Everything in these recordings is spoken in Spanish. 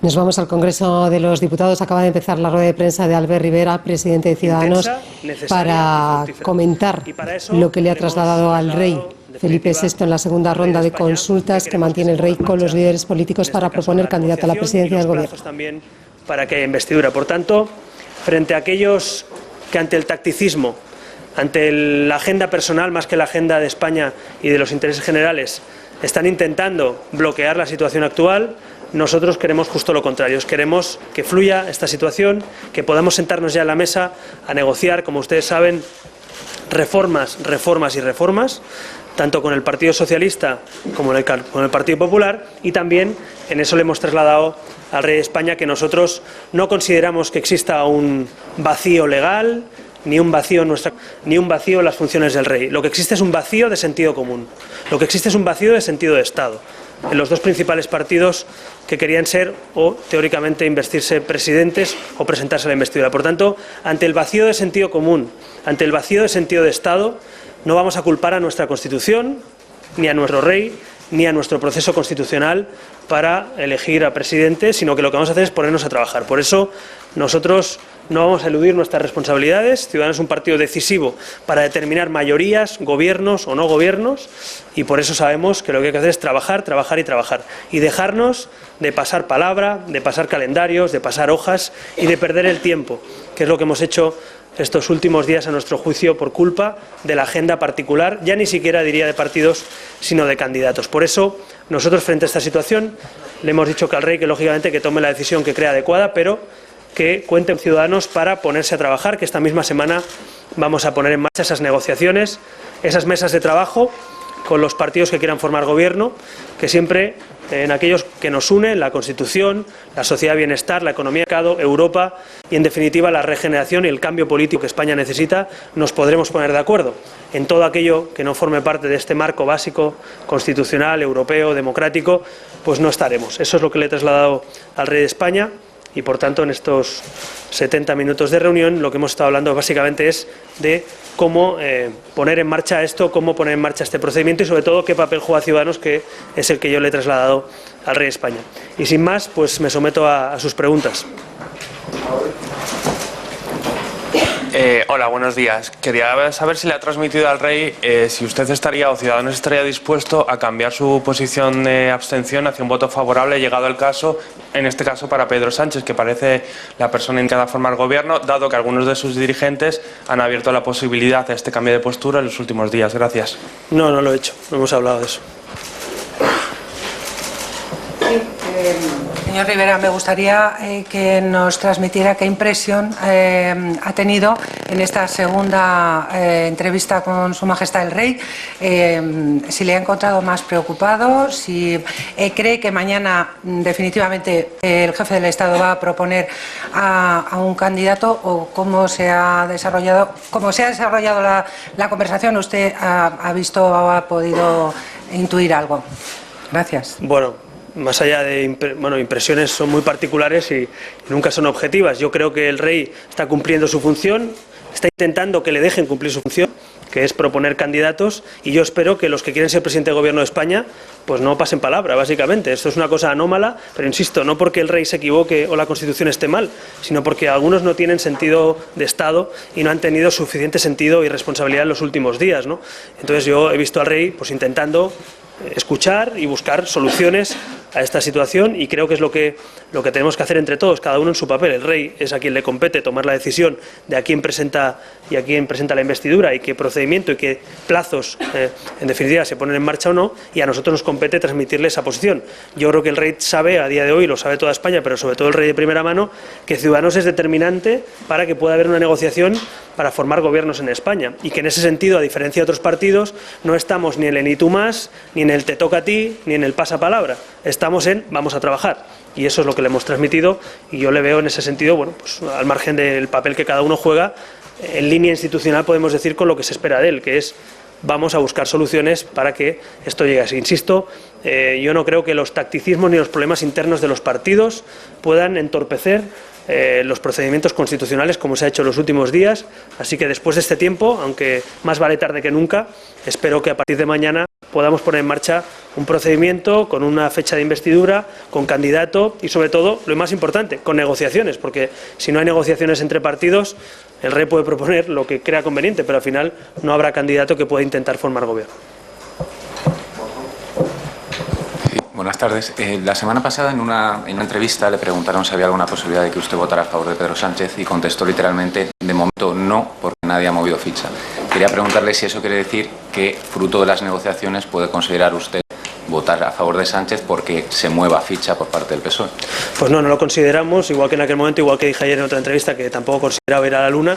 Nos vamos al Congreso de los Diputados. Acaba de empezar la rueda de prensa de Albert Rivera, presidente de Ciudadanos, para comentar lo que le ha trasladado al rey Felipe VI en la segunda ronda de consultas que mantiene el rey con los líderes políticos para proponer candidato a la presidencia del Gobierno. También para que haya investidura. Por tanto, frente a aquellos que ante el tacticismo, ante la agenda personal más que la agenda de España y de los intereses generales, están intentando bloquear la situación actual, nosotros queremos justo lo contrario. Queremos que fluya esta situación, que podamos sentarnos ya en la mesa a negociar, como ustedes saben, reformas, tanto con el Partido Socialista como con el Partido Popular, y también en eso le hemos trasladado al rey de España que nosotros no consideramos que exista un vacío legal ni un vacío en las funciones del rey. Lo que existe es un vacío de sentido común, lo que existe es un vacío de sentido de Estado en los dos principales partidos que querían ser o teóricamente investirse presidentes o presentarse a la investidura. Por tanto, ante el vacío de sentido común, ante el vacío de sentido de Estado, no vamos a culpar a nuestra Constitución, ni a nuestro rey, ni a nuestro proceso constitucional para elegir a presidente, sino que lo que vamos a hacer es ponernos a trabajar. Por eso nosotros no vamos a eludir nuestras responsabilidades. Ciudadanos es un partido decisivo para determinar mayorías, gobiernos o no gobiernos, y por eso sabemos que lo que hay que hacer es trabajar, trabajar y trabajar, y dejarnos de pasar palabra, de pasar calendarios, de pasar hojas y de perder el tiempo, que es lo que hemos hecho estos últimos días, a nuestro juicio, por culpa de la agenda particular, ya ni siquiera diría de partidos, sino de candidatos. Por eso, nosotros frente a esta situación le hemos dicho que al rey que lógicamente que tome la decisión que crea adecuada, pero que cuente con Ciudadanos para ponerse a trabajar, que esta misma semana vamos a poner en marcha esas negociaciones, esas mesas de trabajo con los partidos que quieran formar gobierno, que siempre en aquellos que nos unen, la Constitución, la sociedad de bienestar, la economía de mercado, Europa y, en definitiva, la regeneración y el cambio político que España necesita, nos podremos poner de acuerdo. En todo aquello que no forme parte de este marco básico, constitucional, europeo, democrático, pues no estaremos. Eso es lo que le he trasladado al rey de España. Y, por tanto, en estos 70 minutos de reunión lo que hemos estado hablando básicamente es de cómo poner en marcha esto, cómo poner en marcha este procedimiento y, sobre todo, qué papel juega Ciudadanos, que es el que yo le he trasladado al rey de España. Y, sin más, pues me someto a sus preguntas. Hola, buenos días. Quería saber si le ha transmitido al rey si usted estaría o Ciudadanos estaría dispuesto a cambiar su posición de abstención hacia un voto favorable, llegado el caso, en este caso para Pedro Sánchez, que parece la persona indicada a formar gobierno, dado que algunos de sus dirigentes han abierto la posibilidad de este cambio de postura en los últimos días. Gracias. No, no lo he hecho. No hemos hablado de eso. Señor Rivera, me gustaría que nos transmitiera qué impresión ha tenido en esta segunda entrevista con Su Majestad el Rey, si le ha encontrado más preocupado, si cree que mañana definitivamente el jefe del Estado va a proponer a un candidato, o cómo se ha desarrollado la conversación. ¿Usted ha visto o ha podido intuir algo? Gracias. Bueno, más allá de impresiones son muy particulares y nunca son objetivas. Yo creo que el rey está cumpliendo su función, está intentando que le dejen cumplir su función, que es proponer candidatos, y yo espero que los que quieren ser presidente del Gobierno de España pues no pasen palabra, básicamente. Esto es una cosa anómala, pero insisto, no porque el rey se equivoque o la Constitución esté mal, sino porque algunos no tienen sentido de Estado y no han tenido suficiente sentido y responsabilidad en los últimos días, ¿no? Entonces yo he visto al rey pues intentando escuchar y buscar soluciones a esta situación, y creo que es lo que tenemos que hacer entre todos, cada uno en su papel. El rey es a quien le compete tomar la decisión de a quién presenta y a quién presenta la investidura y qué procedimiento y qué plazos en definitiva se ponen en marcha o no, y a nosotros nos compete transmitirle esa posición. Yo creo que el rey sabe a día de hoy, lo sabe toda España, pero sobre todo el rey de primera mano, que Ciudadanos es determinante para que pueda haber una negociación para formar gobiernos en España, y que en ese sentido, a diferencia de otros partidos, no estamos ni en el ni tú más, ni en el te toca a ti, ni en el pasapalabra. Estamos en vamos a trabajar, y eso es lo que le hemos transmitido, y yo le veo en ese sentido, bueno, pues al margen del papel que cada uno juega, en línea institucional podemos decir con lo que se espera de él, que es vamos a buscar soluciones para que esto llegue así. Insisto, yo no creo que los tacticismos ni los problemas internos de los partidos puedan entorpecer los procedimientos constitucionales como se ha hecho en los últimos días, así que después de este tiempo, aunque más vale tarde que nunca, espero que a partir de mañana podamos poner en marcha un procedimiento con una fecha de investidura, con candidato y, sobre todo, lo más importante, con negociaciones, porque si no hay negociaciones entre partidos, el rey puede proponer lo que crea conveniente, pero al final no habrá candidato que pueda intentar formar gobierno. Sí, buenas tardes. La semana pasada en una entrevista le preguntaron si había alguna posibilidad de que usted votara a favor de Pedro Sánchez y contestó literalmente, de momento no, porque nadie ha movido ficha. Quería preguntarle si eso quiere decir que, fruto de las negociaciones, puede considerar usted votar a favor de Sánchez porque se mueva ficha por parte del PSOE. Pues no lo consideramos, igual que en aquel momento, igual que dije ayer en otra entrevista, que tampoco consideraba ir a la luna,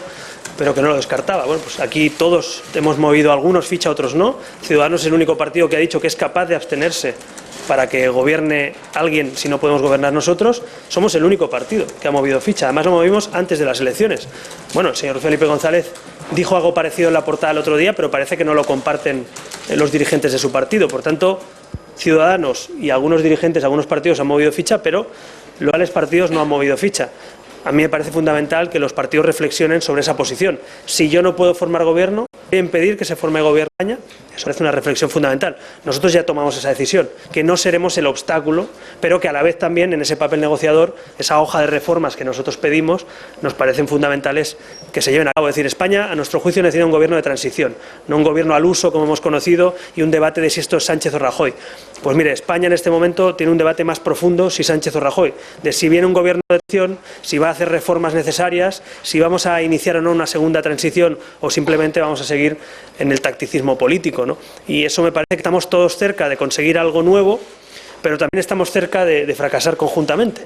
pero que no lo descartaba. Bueno, pues aquí todos hemos movido algunos ficha, otros no. Ciudadanos es el único partido que ha dicho que es capaz de abstenerse para que gobierne alguien si no podemos gobernar nosotros. Somos el único partido que ha movido ficha. Además lo movimos antes de las elecciones. Bueno, el señor Felipe González dijo algo parecido en la portada el otro día, pero parece que no lo comparten los dirigentes de su partido. Por tanto, Ciudadanos y algunos dirigentes, algunos partidos han movido ficha, pero los actuales partidos no han movido ficha. A mí me parece fundamental que los partidos reflexionen sobre esa posición. Si yo no puedo formar gobierno, voy a impedir que se forme gobierno en España. Eso parece una reflexión fundamental. Nosotros ya tomamos esa decisión, que no seremos el obstáculo, pero que a la vez también en ese papel negociador, esa hoja de reformas que nosotros pedimos, nos parecen fundamentales que se lleven a cabo. Es decir, España, a nuestro juicio, necesita un gobierno de transición, no un gobierno al uso, como hemos conocido, y un debate de si esto es Sánchez o Rajoy. Pues mire, España en este momento tiene un debate más profundo si Sánchez o Rajoy, de si viene un gobierno de transición, si va a hacer reformas necesarias, si vamos a iniciar o no una segunda transición o simplemente vamos a seguir en el tacticismo político, ¿no? Y eso me parece que estamos todos cerca de conseguir algo nuevo, pero también estamos cerca de fracasar conjuntamente.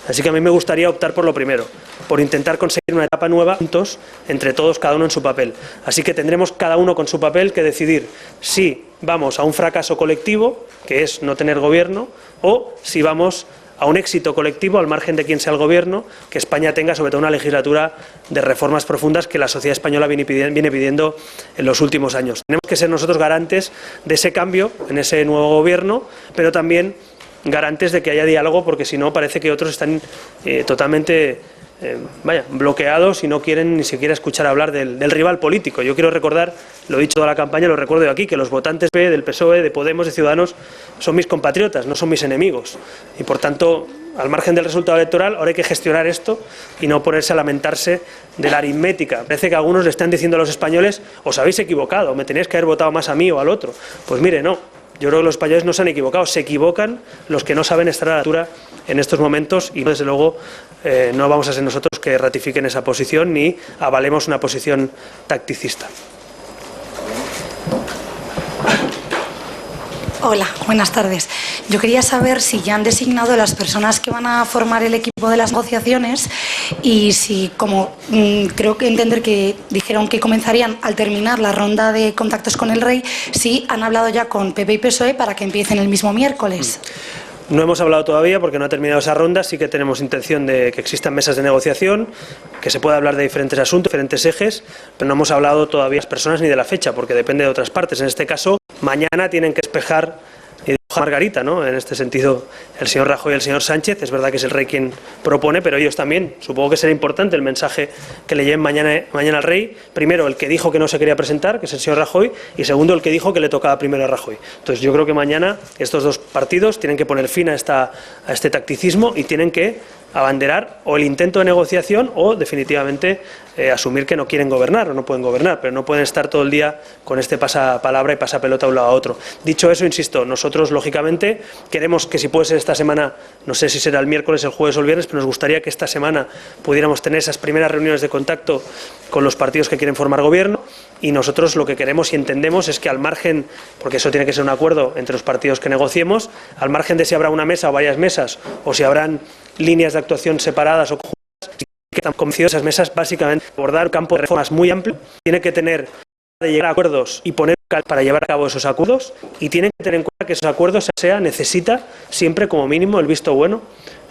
Así que a mí me gustaría optar por lo primero, por intentar conseguir una etapa nueva juntos, entre todos, cada uno en su papel. Así que tendremos cada uno con su papel que decidir si vamos a un fracaso colectivo, que es no tener gobierno, o si vamos a un éxito colectivo, al margen de quién sea el gobierno, que España tenga sobre todo una legislatura de reformas profundas que la sociedad española viene pidiendo en los últimos años. Tenemos que ser nosotros garantes de ese cambio en ese nuevo gobierno, pero también garantes de que haya diálogo, porque si no parece que otros están totalmente bloqueados y no quieren ni siquiera escuchar hablar del rival político. Yo quiero recordar, lo he dicho toda la campaña, lo recuerdo aquí, que los votantes del PSOE, de Podemos, de Ciudadanos, son mis compatriotas, no son mis enemigos. Y por tanto, al margen del resultado electoral, ahora hay que gestionar esto y no ponerse a lamentarse de la aritmética. Parece que algunos le están diciendo a los españoles, os habéis equivocado, me tenéis que haber votado más a mí o al otro. Pues mire, no. Yo creo que los españoles no se han equivocado, se equivocan los que no saben estar a la altura en estos momentos y desde luego no vamos a ser nosotros que ratifiquen esa posición ni avalemos una posición tacticista. Hola, buenas tardes. Yo quería saber si ya han designado las personas que van a formar el equipo de las negociaciones y si, como creo que entender que dijeron que comenzarían al terminar la ronda de contactos con el rey, si han hablado ya con PP y PSOE para que empiecen el mismo miércoles. No hemos hablado todavía porque no ha terminado esa ronda, sí que tenemos intención de que existan mesas de negociación, que se pueda hablar de diferentes asuntos, diferentes ejes, pero no hemos hablado todavía de las personas ni de la fecha, porque depende de otras partes. En este caso, mañana tienen que despejar Margarita, ¿no? En este sentido, el señor Rajoy y el señor Sánchez, es verdad que es el rey quien propone, pero ellos también. Supongo que será importante el mensaje que le lleven mañana al rey. Primero, el que dijo que no se quería presentar, que es el señor Rajoy, y segundo, el que dijo que le tocaba primero a Rajoy. Entonces, yo creo que mañana estos dos partidos tienen que poner fin a este tacticismo y tienen que abanderar o el intento de negociación o definitivamente asumir que no quieren gobernar o no pueden gobernar, pero no pueden estar todo el día con este pasapalabra y pasapelota de un lado a otro. Dicho eso, insisto, nosotros lógicamente queremos que si puede ser esta semana, no sé si será el miércoles, el jueves o el viernes, pero nos gustaría que esta semana pudiéramos tener esas primeras reuniones de contacto con los partidos que quieren formar gobierno y nosotros lo que queremos y entendemos es que al margen, porque eso tiene que ser un acuerdo entre los partidos que negociemos, al margen de si habrá una mesa o varias mesas o si habrán líneas de actuación separadas o conjuntas, que están convencidos esas mesas básicamente abordar un campo de reformas muy amplio, tiene que tener de llegar a acuerdos y poner para llevar a cabo esos acuerdos y tienen que tener en cuenta que esos acuerdos necesita siempre como mínimo el visto bueno,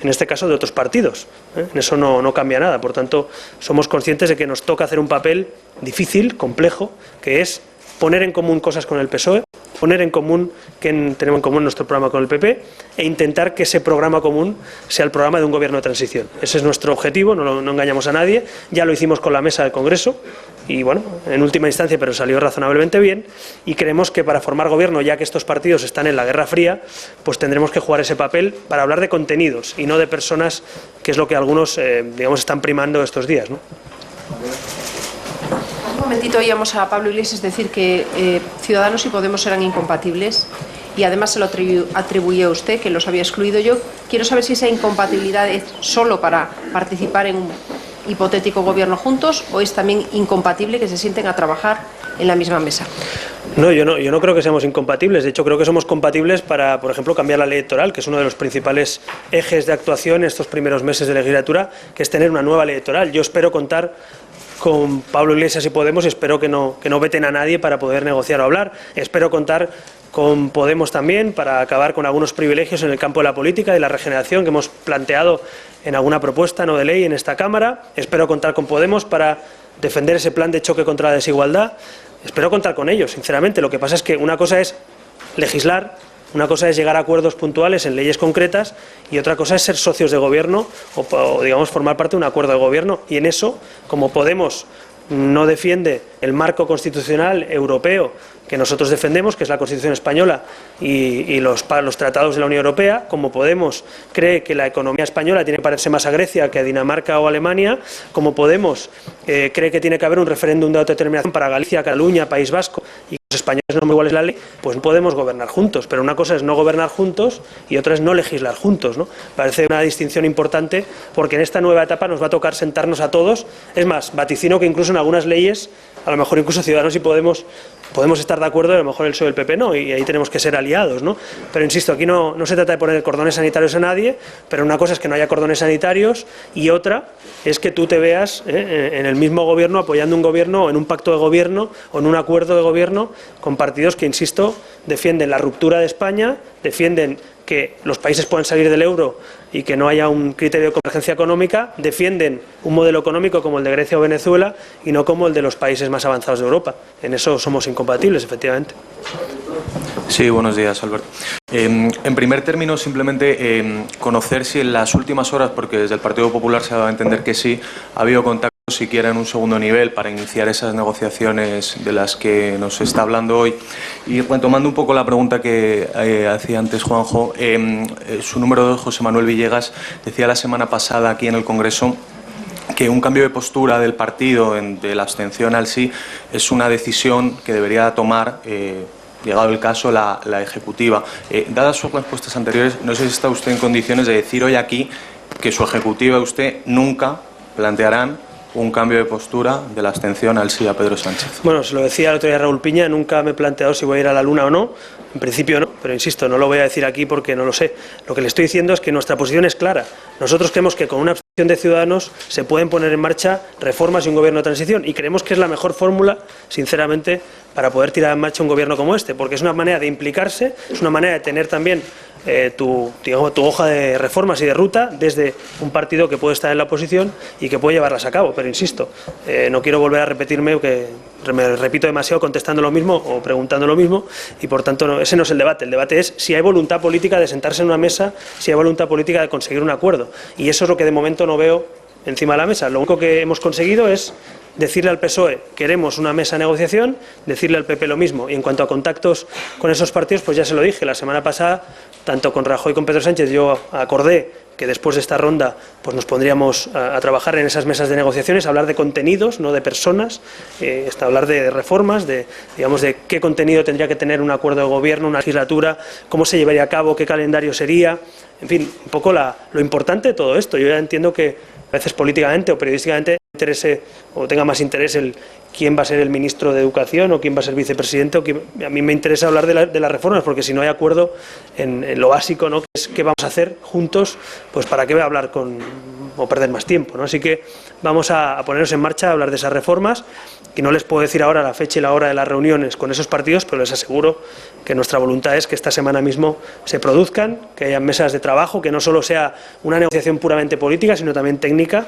en este caso de otros partidos. En eso no cambia nada, por tanto somos conscientes de que nos toca hacer un papel difícil, complejo, que es poner en común cosas con el PSOE, poner en común que tenemos en común nuestro programa con el PP e intentar que ese programa común sea el programa de un gobierno de transición. Ese es nuestro objetivo, no engañamos a nadie, ya lo hicimos con la mesa del Congreso, y bueno, en última instancia, pero salió razonablemente bien, y creemos que para formar gobierno, ya que estos partidos están en la Guerra Fría, pues tendremos que jugar ese papel para hablar de contenidos y no de personas, que es lo que algunos, digamos, están primando estos días, ¿no? Un momentito oíamos a Pablo Iglesias decir que Ciudadanos y Podemos eran incompatibles, y además se lo atribuye a usted, que los había excluido. Yo quiero saber si esa incompatibilidad es solo para participar en un hipotético gobierno juntos, o es también incompatible que se sienten a trabajar en la misma mesa. No, yo no creo que seamos incompatibles. De hecho, creo que somos compatibles para, por ejemplo, cambiar la ley electoral, que es uno de los principales ejes de actuación en estos primeros meses de legislatura, que es tener una nueva ley electoral. Yo espero contar con Pablo Iglesias y Podemos, y espero que no veten a nadie para poder negociar o hablar. Espero contar con Podemos también para acabar con algunos privilegios en el campo de la política y la regeneración que hemos planteado en alguna propuesta no de ley en esta Cámara. Espero contar con Podemos para defender ese plan de choque contra la desigualdad. Espero contar con ellos, sinceramente. Lo que pasa es que una cosa es legislar, una cosa es llegar a acuerdos puntuales en leyes concretas, y otra cosa es ser socios de gobierno o digamos, formar parte de un acuerdo de gobierno. Y en eso, como Podemos no defiende el marco constitucional europeo que nosotros defendemos, que es la Constitución española y los tratados de la Unión Europea, como Podemos cree que la economía española tiene que parecerse más a Grecia que a Dinamarca o Alemania, como Podemos cree que tiene que haber un referéndum de autodeterminación para Galicia, Cataluña, País Vasco, y los españoles no son iguales la ley, pues no podemos gobernar juntos. Pero una cosa es no gobernar juntos y otra es no legislar juntos, ¿no? Parece una distinción importante, porque en esta nueva etapa nos va a tocar sentarnos a todos. Es más, vaticino que incluso en algunas leyes, a lo mejor incluso Ciudadanos y Podemos estar de acuerdo, y a lo mejor el PSOE y el PP no, y ahí tenemos que ser aliados, ¿no? Pero insisto, aquí no se trata de poner cordones sanitarios a nadie, pero una cosa es que no haya cordones sanitarios, y otra es que tú te veas en el mismo gobierno apoyando un gobierno, o en un pacto de gobierno, o en un acuerdo de gobierno con partidos que, insisto, defienden la ruptura de España, defienden que los países puedan salir del euro y que no haya un criterio de convergencia económica, defienden un modelo económico como el de Grecia o Venezuela y no como el de los países más avanzados de Europa. En eso somos incompatibles, efectivamente. Sí, buenos días, Alberto. En primer término, simplemente conocer si en las últimas horas, porque desde el Partido Popular se ha dado a entender que sí, ha habido contacto siquiera en un segundo nivel para iniciar esas negociaciones de las que nos está hablando hoy. Y retomando un poco la pregunta que hacía antes Juanjo, su número 2, José Manuel Villegas, decía la semana pasada aquí en el Congreso que un cambio de postura del partido de la abstención al sí es una decisión que debería tomar, llegado el caso, la ejecutiva. Dadas sus respuestas anteriores, no sé si está usted en condiciones de decir hoy aquí que su ejecutiva y usted nunca plantearán un cambio de postura de la abstención al sí a Pedro Sánchez. Bueno, se lo decía el otro día Raúl Piña, nunca me he planteado si voy a ir a la Luna o no. En principio no, pero insisto, no lo voy a decir aquí porque no lo sé. Lo que le estoy diciendo es que nuestra posición es clara. Nosotros creemos que con una abstención de Ciudadanos se pueden poner en marcha reformas y un gobierno de transición, y creemos que es la mejor fórmula, sinceramente, para poder tirar en marcha un gobierno como este, porque es una manera de implicarse, es una manera de tener también tu hoja de reformas y de ruta desde un partido que puede estar en la oposición y que puede llevarlas a cabo. Pero insisto, no quiero volver a repetirme, que me repito demasiado contestando lo mismo o preguntando lo mismo, y por tanto ese no es el debate. El debate es si hay voluntad política de sentarse en una mesa, si hay voluntad política de conseguir un acuerdo, y eso es lo que de momento no veo encima de la mesa. Lo único que hemos conseguido es decirle al PSOE queremos una mesa de negociación, decirle al PP lo mismo. Y en cuanto a contactos con esos partidos, pues ya se lo dije la semana pasada, tanto con Rajoy como con Pedro Sánchez. Yo acordé que después de esta ronda pues nos pondríamos a trabajar en esas mesas de negociaciones, a hablar de contenidos, no de personas, hasta hablar de reformas, de qué contenido tendría que tener un acuerdo de gobierno, una legislatura, cómo se llevaría a cabo, qué calendario sería, en fin, un poco lo importante de todo esto. Yo ya entiendo que a veces políticamente o periodísticamente interese o tenga más interés el quién va a ser el ministro de Educación o quién va a ser vicepresidente, a mí me interesa hablar de las reformas, porque si no hay acuerdo en lo básico, ¿no?, que es qué vamos a hacer juntos, pues para qué voy a hablar o perder más tiempo, ¿no? Así que vamos a ponernos en marcha a hablar de esas reformas, y no les puedo decir ahora la fecha y la hora de las reuniones con esos partidos, pero les aseguro que nuestra voluntad es que esta semana mismo se produzcan, que haya mesas de trabajo, que no solo sea una negociación puramente política, sino también técnica,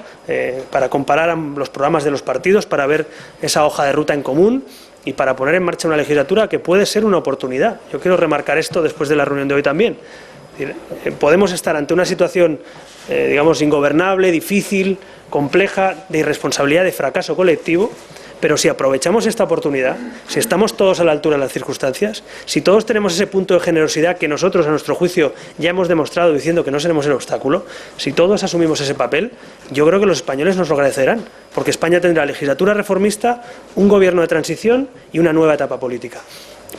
para comparar los programas de los partidos, para ver esa hoja de ruta en común y para poner en marcha una legislatura que puede ser una oportunidad. Yo quiero remarcar esto después de la reunión de hoy también. Podemos estar ante una situación, digamos, ingobernable, difícil, compleja, de irresponsabilidad, de fracaso colectivo, Pero si aprovechamos esta oportunidad, si estamos todos a la altura de las circunstancias, si todos tenemos ese punto de generosidad que nosotros, a nuestro juicio, ya hemos demostrado diciendo que no seremos el obstáculo, si todos asumimos ese papel, yo creo que los españoles nos lo agradecerán, porque España tendrá legislatura reformista, un gobierno de transición y una nueva etapa política.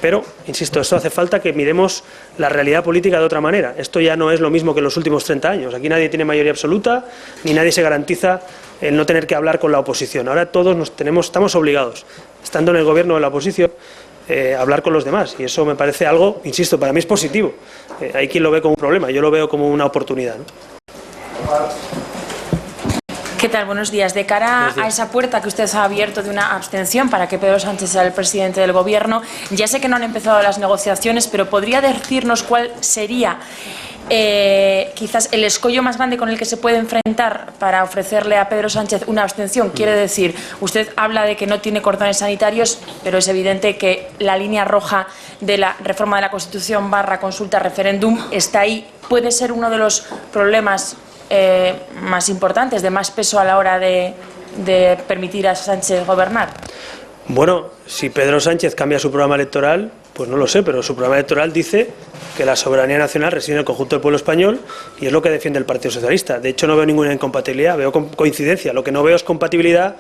Pero, insisto, esto hace falta que miremos la realidad política de otra manera. Esto ya no es lo mismo que en los últimos 30 años. Aquí nadie tiene mayoría absoluta, ni nadie se garantiza el no tener que hablar con la oposición. Ahora todos estamos obligados, estando en el gobierno de la oposición, a hablar con los demás. Y eso me parece algo, insisto, para mí es positivo. Hay quien lo ve como un problema, yo lo veo como una oportunidad, ¿no? ¿Qué tal? Buenos días. De cara a esa puerta que usted ha abierto de una abstención para que Pedro Sánchez sea el presidente del Gobierno, ya sé que no han empezado las negociaciones, pero ¿podría decirnos cuál sería quizás el escollo más grande con el que se puede enfrentar para ofrecerle a Pedro Sánchez una abstención? Quiere decir, usted habla de que no tiene cordones sanitarios, pero es evidente que la línea roja de la reforma de la Constitución / consulta referéndum está ahí. ¿Puede ser uno de los problemas más importantes, de más peso a la hora de permitir a Sánchez gobernar? Bueno, si Pedro Sánchez cambia su programa electoral, pues no lo sé, pero su programa electoral dice que la soberanía nacional reside en el conjunto del pueblo español y es lo que defiende el Partido Socialista. De hecho, no veo ninguna incompatibilidad, veo coincidencia. Lo que no veo es compatibilidad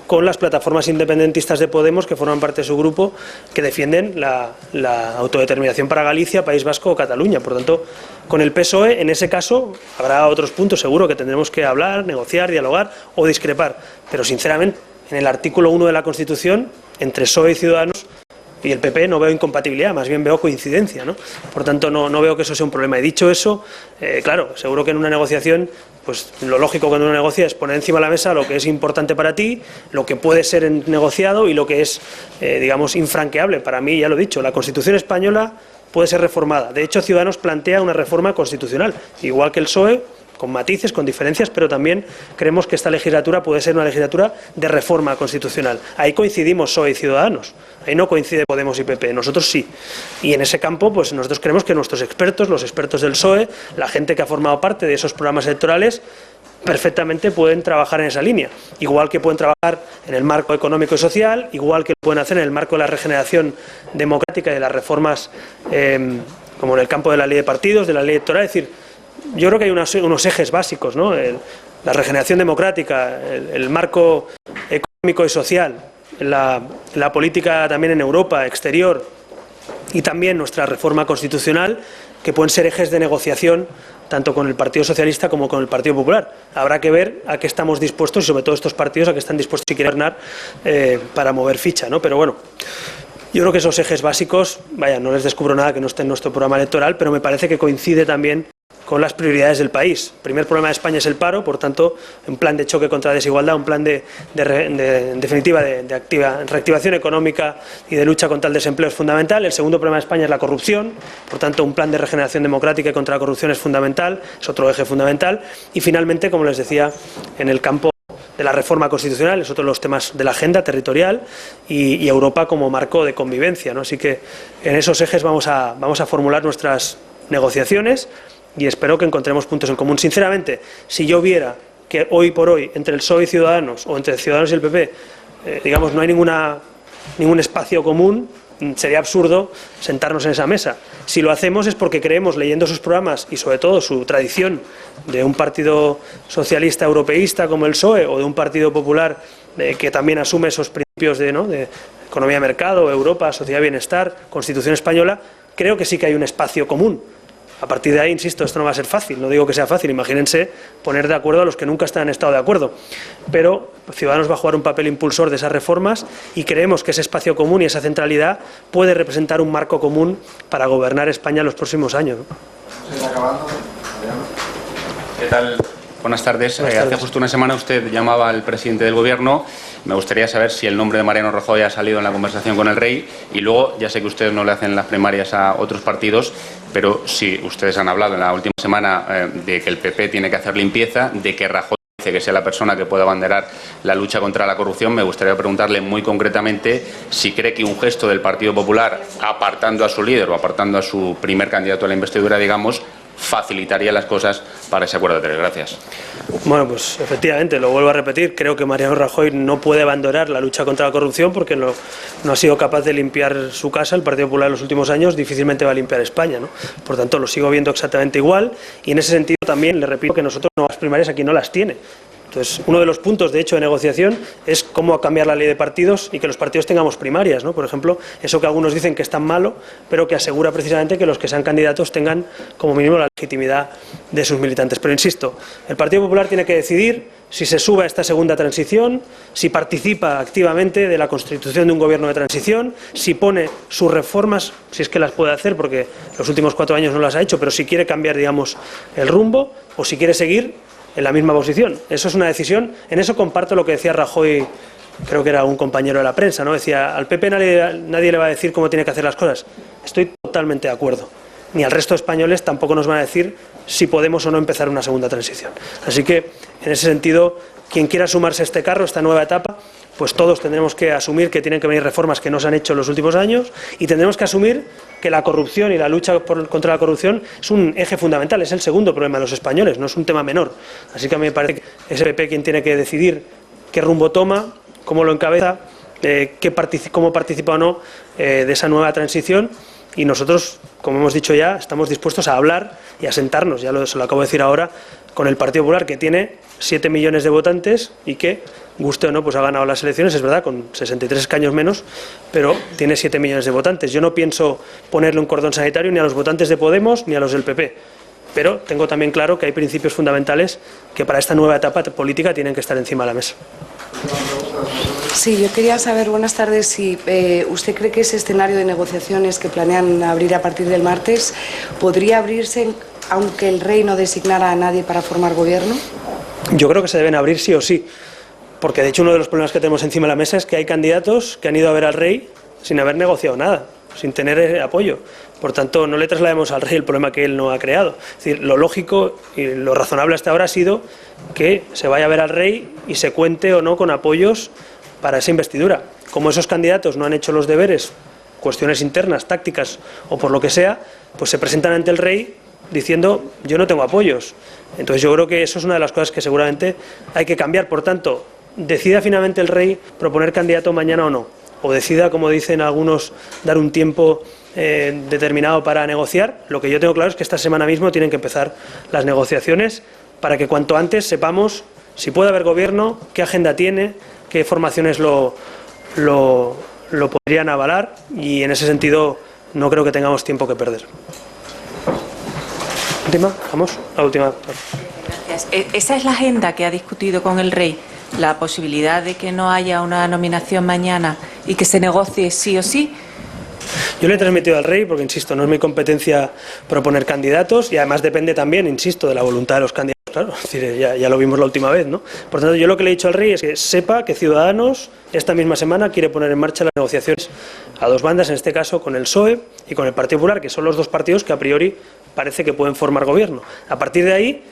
con las plataformas independentistas de Podemos, que forman parte de su grupo, que defienden la autodeterminación para Galicia, País Vasco o Cataluña. Por tanto, con el PSOE, en ese caso, habrá otros puntos seguro que tendremos que hablar, negociar, dialogar o discrepar. Pero, sinceramente, en el artículo 1 de la Constitución, entre PSOE y Ciudadanos y el PP no veo incompatibilidad, más bien veo coincidencia, ¿no? Por tanto, no veo que eso sea un problema. Y dicho eso, claro, seguro que en una negociación, pues lo lógico cuando uno negocia es poner encima de la mesa lo que es importante para ti, lo que puede ser negociado y lo que es, digamos, infranqueable. Para mí, ya lo he dicho, la Constitución española puede ser reformada. De hecho, Ciudadanos plantea una reforma constitucional, igual que el PSOE, con matices, con diferencias, pero también creemos que esta legislatura puede ser una legislatura de reforma constitucional. Ahí coincidimos PSOE y Ciudadanos, ahí no coincide Podemos y PP, nosotros sí. Y en ese campo, pues nosotros creemos que nuestros expertos, los expertos del PSOE, la gente que ha formado parte de esos programas electorales, perfectamente pueden trabajar en esa línea, igual que pueden trabajar en el marco económico y social, igual que pueden hacer en el marco de la regeneración democrática y de las reformas, como en el campo de la ley de partidos, de la ley electoral. Es decir, yo creo que hay unos ejes básicos, ¿no? La regeneración democrática, el marco económico y social, la política también en Europa, exterior, y también nuestra reforma constitucional, que pueden ser ejes de negociación tanto con el Partido Socialista como con el Partido Popular. Habrá que ver a qué estamos dispuestos y sobre todo estos partidos a qué están dispuestos si quieren gobernar para mover ficha, ¿no? Pero bueno, yo creo que esos ejes básicos, vaya, no les descubro nada que no esté en nuestro programa electoral, pero me parece que coincide también con las prioridades del país. El primer problema de España es el paro, por tanto, un plan de choque contra la desigualdad, un plan de reactivación económica y de lucha contra el desempleo es fundamental. El segundo problema de España es la corrupción, por tanto, un plan de regeneración democrática y contra la corrupción es fundamental, es otro eje fundamental. Y finalmente, como les decía, en el campo de la reforma constitucional, es otro de los temas de la agenda territorial y Europa como marco de convivencia, ¿no? Así que en esos ejes vamos a formular nuestras negociaciones y espero que encontremos puntos en común. Sinceramente, si yo viera que hoy por hoy entre el PSOE y Ciudadanos o entre Ciudadanos y el PP, digamos, no hay ningún espacio común, sería absurdo sentarnos en esa mesa. Si lo hacemos es porque creemos, leyendo sus programas y sobre todo su tradición de un partido socialista europeísta como el PSOE o de un partido popular que también asume esos principios de economía de mercado, Europa, sociedad de bienestar, Constitución española, creo que sí que hay un espacio común. A partir de ahí, insisto, esto no va a ser fácil, no digo que sea fácil, imagínense poner de acuerdo a los que nunca han estado de acuerdo, pero Ciudadanos va a jugar un papel impulsor de esas reformas y creemos que ese espacio común y esa centralidad puede representar un marco común para gobernar España en los próximos años, ¿no? ¿Qué tal? Buenas tardes. Hace justo una semana usted llamaba al presidente del Gobierno. Me gustaría saber si el nombre de Mariano Rajoy ha salido en la conversación con el rey y luego, ya sé que ustedes no le hacen las primarias a otros partidos, pero si ustedes han hablado en la última semana de que el PP tiene que hacer limpieza, de que Rajoy dice que sea la persona que pueda abanderar la lucha contra la corrupción, me gustaría preguntarle muy concretamente si cree que un gesto del Partido Popular, apartando a su líder o apartando a su primer candidato a la investidura, digamos, facilitaría las cosas para ese acuerdo de tres. Gracias. Bueno, pues efectivamente, lo vuelvo a repetir, creo que Mariano Rajoy no puede abandonar la lucha contra la corrupción porque no ha sido capaz de limpiar su casa, el Partido Popular en los últimos años, difícilmente va a limpiar España, ¿no? Por tanto, lo sigo viendo exactamente igual y en ese sentido también le repito que nosotros no las primarias aquí no las tiene. Entonces, uno de los puntos, de hecho, de negociación es cómo cambiar la ley de partidos y que los partidos tengamos primarias, ¿no? Por ejemplo, eso que algunos dicen que es tan malo, pero que asegura precisamente que los que sean candidatos tengan como mínimo la legitimidad de sus militantes. Pero insisto, el Partido Popular tiene que decidir si se sube a esta segunda transición, si participa activamente de la constitución de un gobierno de transición, si pone sus reformas, si es que las puede hacer, porque los últimos 4 años no las ha hecho, pero si quiere cambiar, digamos, el rumbo, o si quiere seguir en la misma posición. Eso es una decisión. En eso comparto lo que decía Rajoy, creo que era un compañero de la prensa, ¿no? Decía, al PP nadie le va a decir cómo tiene que hacer las cosas. Estoy totalmente de acuerdo. Ni al resto de españoles tampoco nos van a decir si podemos o no empezar una segunda transición. Así que, en ese sentido, quien quiera sumarse a este carro, esta nueva etapa, pues todos tendremos que asumir que tienen que venir reformas que no se han hecho en los últimos años y tendremos que asumir que la corrupción y la lucha contra la corrupción es un eje fundamental, es el segundo problema de los españoles, no es un tema menor. Así que a mí me parece que es el PP quien tiene que decidir qué rumbo toma, cómo lo encabeza, cómo participa o no de esa nueva transición y nosotros, como hemos dicho ya, estamos dispuestos a hablar y a sentarnos, se lo acabo de decir ahora, con el Partido Popular, que tiene 7 millones de votantes y que, guste o no, pues ha ganado las elecciones, es verdad, con 63 escaños menos, pero tiene 7 millones de votantes. Yo no pienso ponerle un cordón sanitario ni a los votantes de Podemos ni a los del PP, pero tengo también claro que hay principios fundamentales que para esta nueva etapa política tienen que estar encima de la mesa. Sí, yo quería saber, buenas tardes, si usted cree que ese escenario de negociaciones que planean abrir a partir del martes podría abrirse aunque el rey no designara a nadie para formar gobierno. Yo creo que se deben abrir sí o sí, porque de hecho uno de los problemas que tenemos encima de la mesa es que hay candidatos que han ido a ver al rey sin haber negociado nada, sin tener apoyo. Por tanto, no le traslademos al rey el problema que él no ha creado. Es decir, lo lógico y lo razonable hasta ahora ha sido que se vaya a ver al rey y se cuente o no con apoyos para esa investidura. Como esos candidatos no han hecho los deberes, cuestiones internas, tácticas o por lo que sea, pues se presentan ante el rey diciendo yo no tengo apoyos. Entonces yo creo que eso es una de las cosas que seguramente hay que cambiar. Por tanto, decida finalmente el rey proponer candidato mañana o no, o decida, como dicen algunos, dar un tiempo determinado para negociar. Lo que yo tengo claro es que esta semana mismo tienen que empezar las negociaciones para que cuanto antes sepamos si puede haber gobierno, qué agenda tiene, qué formaciones lo podrían avalar y en ese sentido no creo que tengamos tiempo que perder. Última, vamos, la última. Gracias. Esa es la agenda que ha discutido con el rey, la posibilidad de que no haya una nominación mañana y que se negocie sí o sí. Yo le he transmitido al rey, porque insisto, no es mi competencia proponer candidatos y además depende también, insisto, de la voluntad de los candidatos. Claro, es decir, ya lo vimos la última vez, ¿no? Por tanto, yo lo que le he dicho al rey es que sepa que Ciudadanos esta misma semana quiere poner en marcha las negociaciones a dos bandas, en este caso con el PSOE y con el Partido Popular, que son los dos partidos que a priori parece que pueden formar gobierno. A partir de ahí,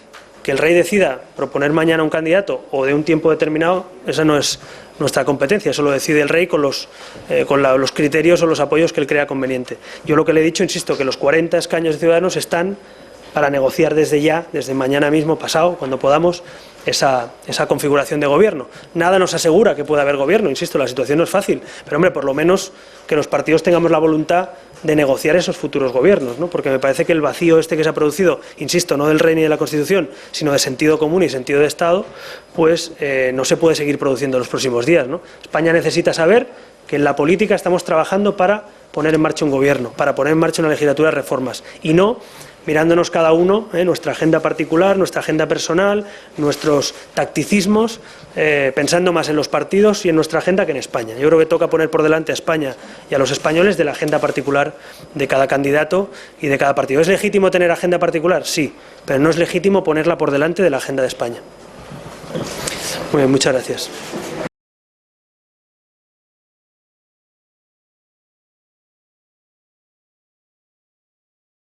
que el rey decida proponer mañana un candidato o de un tiempo determinado, esa no es nuestra competencia, eso lo decide el rey con los criterios o los apoyos que él crea conveniente. Yo lo que le he dicho, insisto, que los 40 escaños de Ciudadanos están para negociar desde ya, desde mañana mismo, pasado, cuando podamos, esa configuración de gobierno. Nada nos asegura que pueda haber gobierno, insisto, la situación no es fácil, pero hombre, por lo menos que los partidos tengamos la voluntad de negociar esos futuros gobiernos, ¿no? Porque me parece que el vacío este que se ha producido, insisto, no del rey ni de la Constitución, sino de sentido común y sentido de Estado, pues no se puede seguir produciendo en los próximos días, ¿no? España necesita saber que en la política estamos trabajando para poner en marcha un gobierno, para poner en marcha una legislatura de reformas, y no mirándonos cada uno nuestra agenda particular, nuestra agenda personal, nuestros tacticismos, pensando más en los partidos y en nuestra agenda que en España. Yo creo que toca poner por delante a España y a los españoles de la agenda particular de cada candidato y de cada partido. ¿Es legítimo tener agenda particular? Sí, pero no es legítimo ponerla por delante de la agenda de España. Muy bien, muchas gracias.